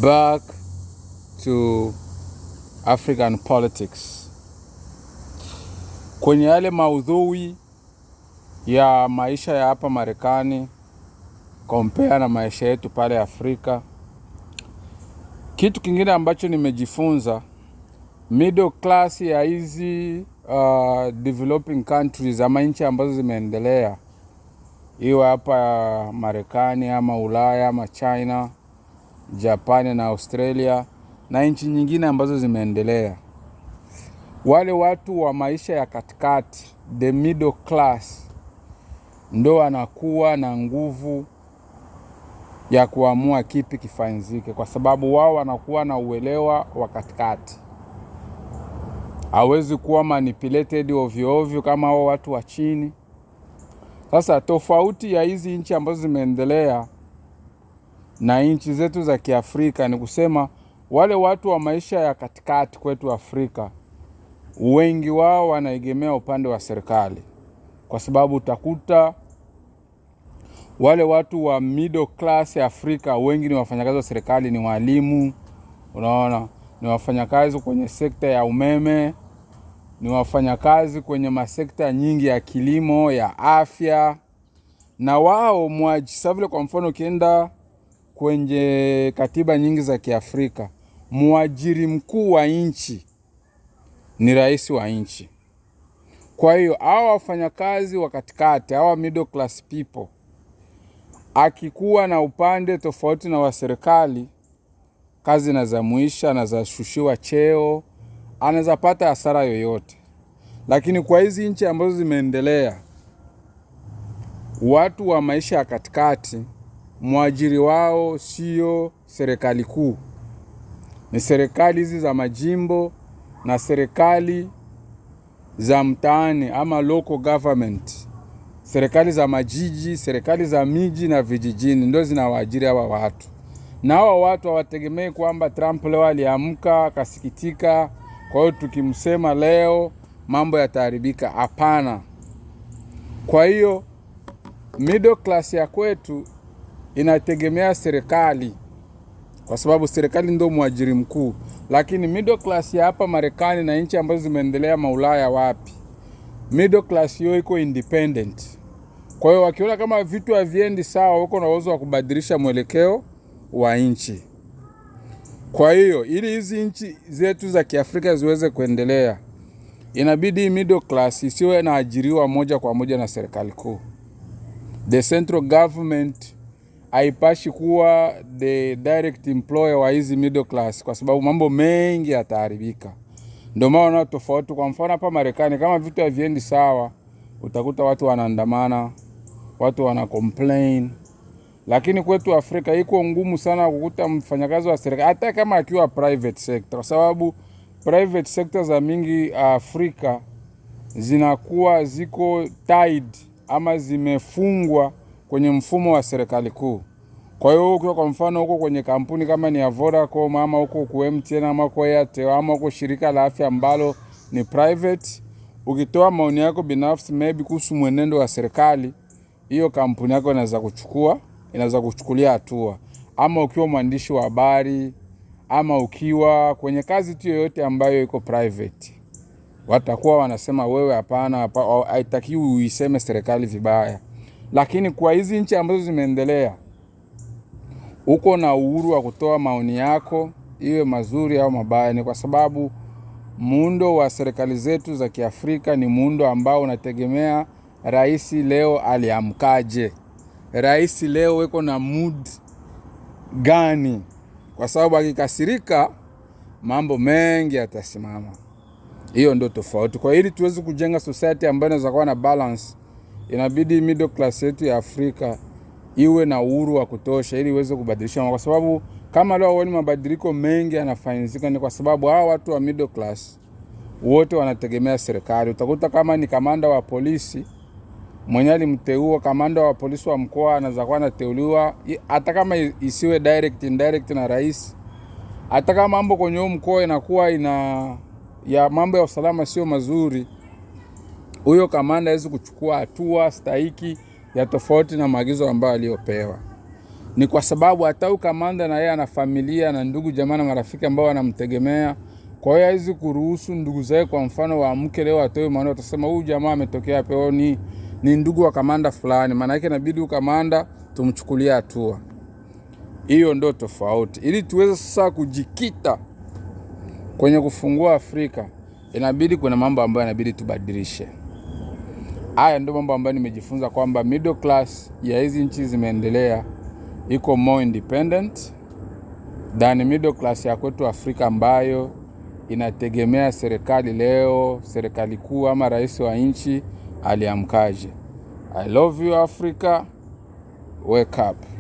back to African politics. Kwenye yale maudhui ya maisha ya hapa Marekani compare na maisha yetu pale Afrika, kitu kingine ambacho nimejifunza, middle class ya hizi developing countries ama nchi ambazo zimeendelea, iwe hapa Marekani ama Ulaya ama China, Japani na Australia na nchi nyingine ambazo zimeendelea, wale watu wa maisha ya katikati, the middle class, ndo wanakuwa na nguvu ya kuamua kipi kifanyike, kwa sababu wao wanakuwa na uelewa wa katikati. Hawezi kuwa manipulated ovyo ovyo kama hao watu wa chini. Sasa tofauti ya hizi nchi ambazo zimeendelea na nchi zetu za Kiafrika ni kusema wale watu wa maisha ya katikati kwetu Afrika, wengi wao wanaegemea upande wa serikali, kwa sababu utakuta wale watu wa middle class ya Afrika wengi ni wafanyakazi wa serikali, ni walimu, unaona, ni wafanyakazi kwenye sekta ya umeme, ni wafanyakazi kwenye masekta nyingi ya kilimo, ya afya. Na wao vile kwa mfano ukienda kwenye katiba nyingi za Kiafrika, mwajiri mkuu wa nchi ni rais wa nchi. Kwa hiyo hawa wafanyakazi wa katikati, hawa middle class people, akikuwa na upande tofauti na wa serikali, kazi inazamuisha, anazashushiwa cheo, anaweza pata hasara yoyote. Lakini kwa hizi nchi ambazo zimeendelea, watu wa maisha ya katikati, mwajiri wao sio serikali kuu, ni serikali hizi za majimbo na serikali za mtaani ama local government, serikali za majiji, serikali za miji na vijijini, ndio zinawaajiri hawa watu. Na hawa watu hawategemei kwamba Trump leo aliamka akasikitika, kwa hiyo tukimsema leo mambo yataharibika. Hapana. Kwa hiyo middle class ya kwetu inategemea serikali, kwa sababu serikali ndio mwajiri mkuu. Lakini middle class ya hapa Marekani na nchi ambazo zimeendelea Maulaya wapi, middle class hiyo iko independent. Kwa hiyo wakiona kama vitu haviendi sawa, wako na uwezo wa kubadilisha mwelekeo wa nchi. Kwa hiyo ili hizi nchi zetu za Kiafrika ziweze kuendelea, inabidi middle class isiwe inaajiriwa moja kwa moja na serikali kuu. The central government haipashi kuwa the direct employer wa hizi middle class, kwa sababu mambo mengi yataharibika. Ndio maana tofauti. Kwa mfano hapa Marekani, kama vitu haviendi sawa, utakuta watu wanaandamana, watu wana complain. Lakini kwetu Afrika iko ngumu sana kukuta mfanyakazi wa serikali, hata kama akiwa private sector, kwa sababu private sector za mingi Afrika zinakuwa ziko tied ama zimefungwa kwenye mfumo wa serikali kuu. Kwa hiyo ukiwa kwa mfano huko kwenye kampuni kama ni ya Vodacom ama huko kwa MTN ama kwa Airtel ama huko shirika la afya ambalo ni private, ukitoa maoni yako binafsi maybe kuhusu mwenendo wa serikali, hiyo kampuni yako inaweza kuchukulia hatua. Ama ukiwa mwandishi wa habari ama ukiwa kwenye kazi tu yoyote ambayo iko private, watakuwa wanasema wewe hapana, haitakiwi uiseme serikali vibaya. Lakini kwa hizi nchi ambazo zimeendelea, uko na uhuru wa kutoa maoni yako, iwe mazuri au mabaya. Ni kwa sababu muundo wa serikali zetu za Kiafrika ni muundo ambao unategemea rais leo aliamkaje, rais leo weko na mood gani, kwa sababu akikasirika mambo mengi yatasimama. Hiyo ndio tofauti. Kwa ili tuweze kujenga society ambayo inaweza kuwa na balance, inabidi middle class yetu ya Afrika iwe na uhuru wa kutosha ili iweze kubadilisha. Kwa sababu kama leo huoni mabadiliko mengi yanafanyika, ni kwa sababu hawa watu wa middle class wote wanategemea serikali. Utakuta kama ni kamanda wa polisi, mwenye alimteua kamanda wa polisi wa mkoa anaweza kuwa anateuliwa hata kama isiwe indirect na rais. Hata kama mambo kwenye mkoa inakuwa ya mambo ya usalama sio mazuri, huyo kamanda hawezi kuchukua hatua stahiki ya tofauti na maagizo ambayo aliyopewa. Ni kwa sababu hata huyu kamanda na yeye ana familia na ndugu jamaa na marafiki ambao wanamtegemea. Kwa hiyo haizi kuruhusu ndugu zake kwa mfano waamke leo atoe maana utasema huyu jamaa ametokea hapo ni ndugu wa kamanda fulani. Maana yake inabidi huyu kamanda tumchukulie hatua. Hiyo ndio tofauti. Ili tuweze sasa kujikita kwenye kufungua Afrika, inabidi kuna mambo ambayo inabidi tubadilishe. Haya ndio mambo ambayo nimejifunza kwamba middle class ya hizi nchi zimeendelea iko more independent than middle class ya kwetu Afrika ambayo inategemea serikali leo, serikali kuu ama rais wa nchi aliamkaje. I love you Africa. Wake up.